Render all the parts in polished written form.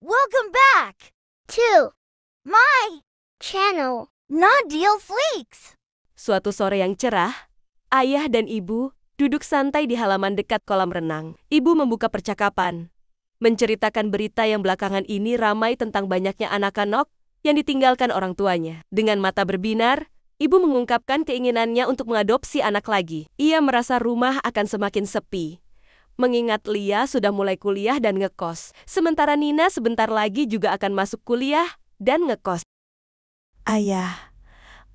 Welcome back to my channel. Nadil Flakes. Suatu sore yang cerah, ayah dan ibu duduk santai di halaman dekat kolam renang. Ibu membuka percakapan, menceritakan berita yang belakangan ini ramai tentang banyaknya anak-anak yang ditinggalkan orang tuanya. Dengan mata berbinar, ibu mengungkapkan keinginannya untuk mengadopsi anak lagi. Ia merasa rumah akan semakin sepi, mengingat Lia sudah mulai kuliah dan ngekos. Sementara Nina sebentar lagi juga akan masuk kuliah dan ngekos. Ayah,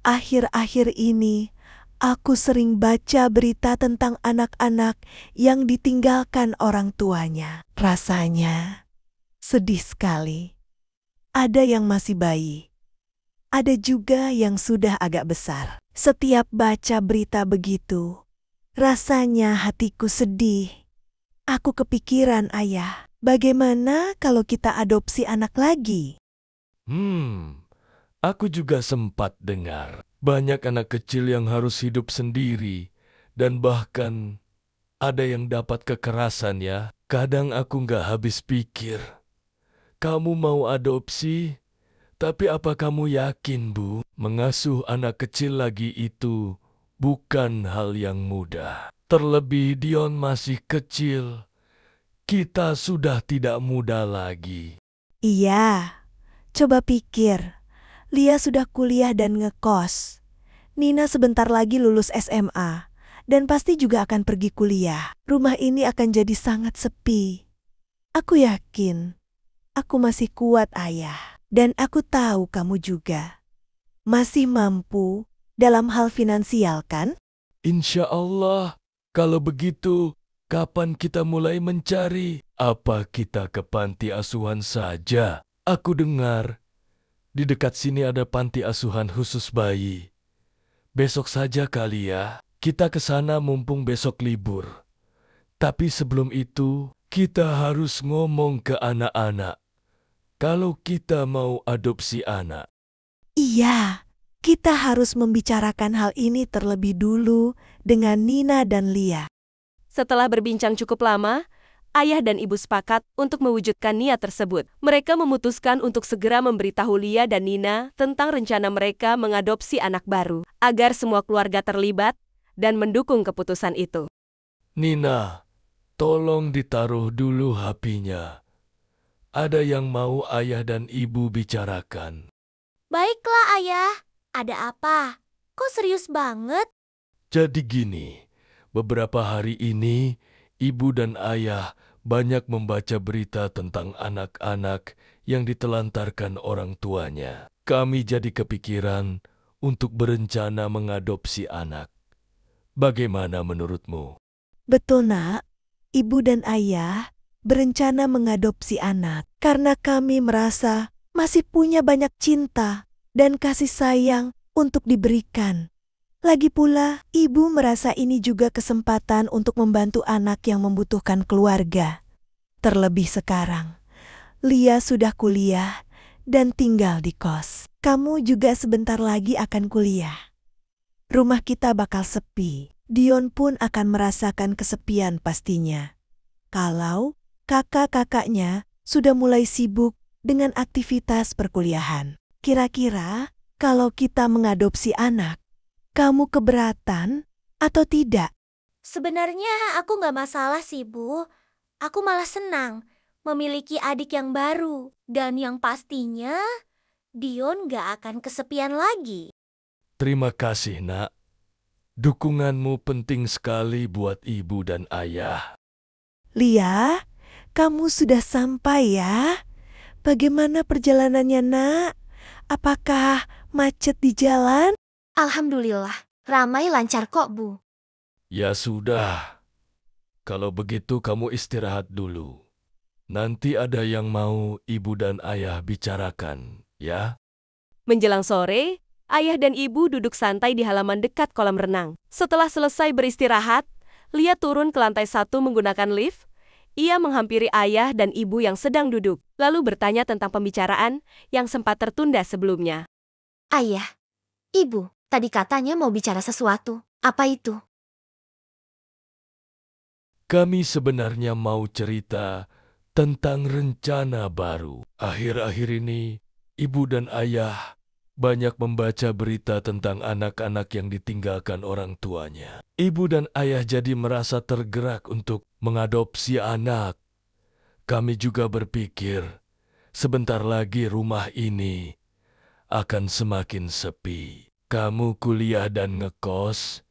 akhir-akhir ini aku sering baca berita tentang anak-anak yang ditinggalkan orang tuanya. Rasanya sedih sekali. Ada yang masih bayi, ada juga yang sudah agak besar. Setiap baca berita begitu, rasanya hatiku sedih. Aku kepikiran, ayah, bagaimana kalau kita adopsi anak lagi? Aku juga sempat dengar banyak anak kecil yang harus hidup sendiri dan bahkan ada yang dapat kekerasan ya. Kadang aku nggak habis pikir. Kamu mau adopsi? Tapi apa kamu yakin, Bu? Mengasuh anak kecil lagi itu bukan hal yang mudah. Terlebih Dion masih kecil. Kita sudah tidak muda lagi. Iya, coba pikir. Lia sudah kuliah dan ngekos. Nina sebentar lagi lulus SMA dan pasti juga akan pergi kuliah. Rumah ini akan jadi sangat sepi. Aku yakin aku masih kuat, ayah. Dan aku tahu kamu juga masih mampu dalam hal finansial, kan? Insya Allah, kalau begitu, kapan kita mulai mencari? Apa kita ke panti asuhan saja? Aku dengar di dekat sini ada panti asuhan khusus bayi. Besok saja kali ya, kita ke sana mumpung besok libur. Tapi sebelum itu, kita harus ngomong ke anak-anak. Kalau kita mau adopsi anak. Iya, kita harus membicarakan hal ini terlebih dulu dengan Nina dan Lia. Setelah berbincang cukup lama, ayah dan ibu sepakat untuk mewujudkan niat tersebut. Mereka memutuskan untuk segera memberitahu Lia dan Nina tentang rencana mereka mengadopsi anak baru, agar semua keluarga terlibat dan mendukung keputusan itu. Nina, tolong ditaruh dulu HP-nya. Ada yang mau ayah dan ibu bicarakan. Baiklah, ayah. Ada apa? Kok serius banget? Jadi gini, beberapa hari ini ibu dan ayah banyak membaca berita tentang anak-anak yang ditelantarkan orang tuanya. Kami jadi kepikiran untuk berencana mengadopsi anak. Bagaimana menurutmu? Betul, Nak. Ibu dan ayah berencana mengadopsi anak karena kami merasa masih punya banyak cinta dan kasih sayang untuk diberikan. Lagi pula, ibu merasa ini juga kesempatan untuk membantu anak yang membutuhkan keluarga. Terlebih sekarang, Lia sudah kuliah dan tinggal di kos. Kamu juga sebentar lagi akan kuliah. Rumah kita bakal sepi. Dion pun akan merasakan kesepian pastinya. Kalau kakak-kakaknya sudah mulai sibuk dengan aktivitas perkuliahan. Kira-kira kalau kita mengadopsi anak, kamu keberatan atau tidak? Sebenarnya aku nggak masalah sih, Bu. Aku malah senang memiliki adik yang baru. Dan yang pastinya, Dion nggak akan kesepian lagi. Terima kasih, Nak. Dukunganmu penting sekali buat ibu dan ayah. Lia, kamu sudah sampai ya? Bagaimana perjalanannya, Nak? Apakah macet di jalan? Alhamdulillah, ramai lancar kok, Bu. Ya sudah, kalau begitu kamu istirahat dulu. Nanti ada yang mau ibu dan ayah bicarakan, ya? Menjelang sore, ayah dan ibu duduk santai di halaman dekat kolam renang. Setelah selesai beristirahat, Lia turun ke lantai 1 menggunakan lift. Ia menghampiri ayah dan ibu yang sedang duduk, lalu bertanya tentang pembicaraan yang sempat tertunda sebelumnya. Ayah, Ibu, tadi katanya mau bicara sesuatu. Apa itu? Kami sebenarnya mau cerita tentang rencana baru. Akhir-akhir ini, ibu dan ayah banyak membaca berita tentang anak-anak yang ditinggalkan orang tuanya. Ibu dan ayah jadi merasa tergerak untuk mengadopsi anak. Kami juga berpikir, sebentar lagi rumah ini akan semakin sepi. Kamu kuliah dan ngekos,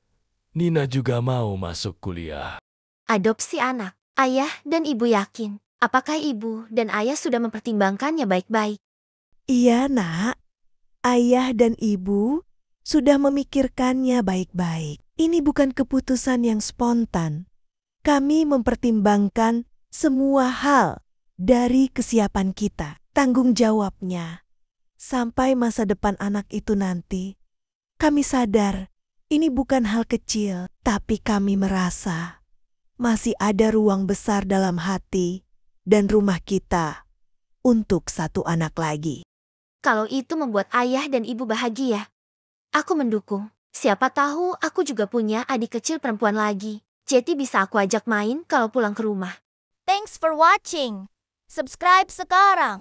Nina juga mau masuk kuliah. Adopsi anak. Ayah dan ibu yakin. Apakah ibu dan ayah sudah mempertimbangkannya baik-baik? Iya, Nak. Ayah dan ibu sudah memikirkannya baik-baik. Ini bukan keputusan yang spontan. Kami mempertimbangkan semua hal dari kesiapan kita, tanggung jawabnya, sampai masa depan anak itu nanti. Kami sadar ini bukan hal kecil, tapi kami merasa masih ada ruang besar dalam hati dan rumah kita untuk satu anak lagi. Kalau itu membuat ayah dan ibu bahagia, aku mendukung. Siapa tahu aku juga punya adik kecil perempuan lagi. Jadi bisa aku ajak main kalau pulang ke rumah. Thanks for watching. Subscribe sekarang.